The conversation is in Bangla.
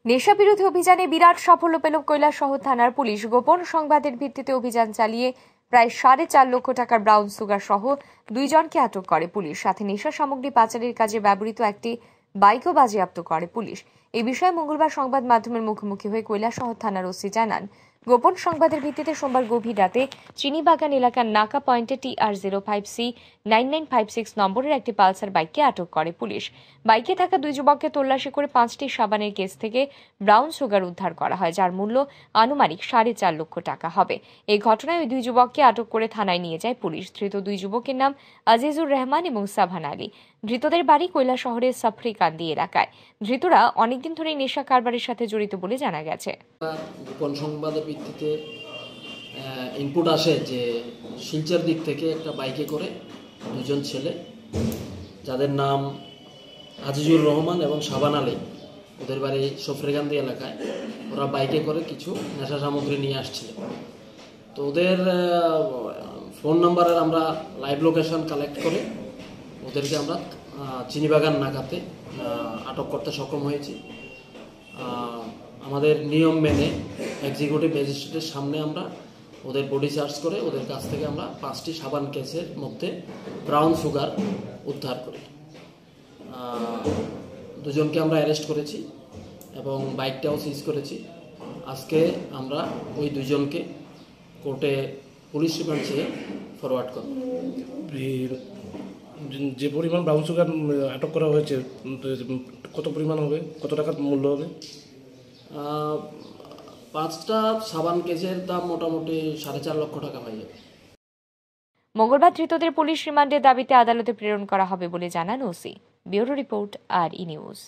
নেশা বিরোধী অভিযানে বিরাট সাফল্য পেল কৈলাসহর থানার পুলিশ। গোপন সংবাদের ভিত্তিতে অভিযান চালিয়ে প্রায় 4.5 লক্ষ টাকার ব্রাউন সুগার সহ 2 জনকে আটক করে পুলিশ। সাথে নেশা সামগ্রী পাচারের কাজে ব্যবহৃত একটি বাইকও বাজেয়াপ্ত করে পুলিশ। এই বিষয়ে মঙ্গলবার সংবাদ মাধ্যমের মুখোমুখি হয়ে কৈলাসহর থানার ওসি জানান, গোপন সংবাদের ভিত্তিতে সোমবার গভীর রাতে চিনিবাগান এলাকার নাকা পয়েন্টে TR05C 9956 নম্বরের একটি পালসার বাইককে আটক করে পুলিশ। বাইকে থাকা 2 যুবককে তল্লাশি করে 5টি সাবানের কেস থেকে ব্রাউন সুগার উদ্ধার করা হয়, যার মূল্য আনুমানিক 4.5 লক্ষ টাকা হবে। এই ঘটনায় ওই 2 যুবককে আটক করে থানায় নিয়ে যায় পুলিশ। ধৃত 2 যুবকের নাম আজিজুর রহমান এবং সাভান আলী। ধৃতদের বাড়ি কৈলাসহরের সাফরিকান্দি এলাকায়। ধৃতরা অনেকদিন ধরে নেশা কারবারের সাথে জড়িত বলে জানা গেছে। গোপন সংবাদের ভিত্তিতে ইনপুট আসে যে শিলচর দিক থেকে একটা বাইকে করে 2 জন ছেলে, যাদের নাম আজিজুর রহমান এবং সাবান আলী, ওদের বাড়ি সফরেকান্দি এলাকায়, ওরা বাইকে করে কিছু নেশা সামগ্রী নিয়ে আসছিল। তো ওদের ফোন নাম্বারের আমরা লাইভ লোকেশন কালেক্ট করে ওদেরকে আমরা চিনিবাগান নাকাতে আটক করতে সক্ষম হয়েছি। আমাদের নিয়ম মেনে এক্সিকিউটিভ ম্যাজিস্ট্রেটের সামনে আমরা ওদের বডি সার্চ করে ওদের কাছ থেকে আমরা 5টি সাবান কেসের মধ্যে ব্রাউন সুগার উদ্ধার করি। 2 জনকে আমরা অ্যারেস্ট করেছি এবং বাইকটাও সিজ করেছি। আজকে আমরা ওই 2 জনকে কোর্টে পুলিশ রিমান্ড চেয়ে ফরওয়ার্ড করব। যে পরিমাণ ব্রাউন সুগার আটক করা হয়েছে কত পরিমাণ হবে, কত টাকার মূল্য হবে? 5টা সাবান কেসের দাম মোটামুটি 4.5 লক্ষ টাকা হয়ে যাবে। মঙ্গলবার ধৃতদের পুলিশ রিমান্ডের দাবিতে আদালতে প্রেরণ করা হবে বলে জানান OC. Bureau report, RE news.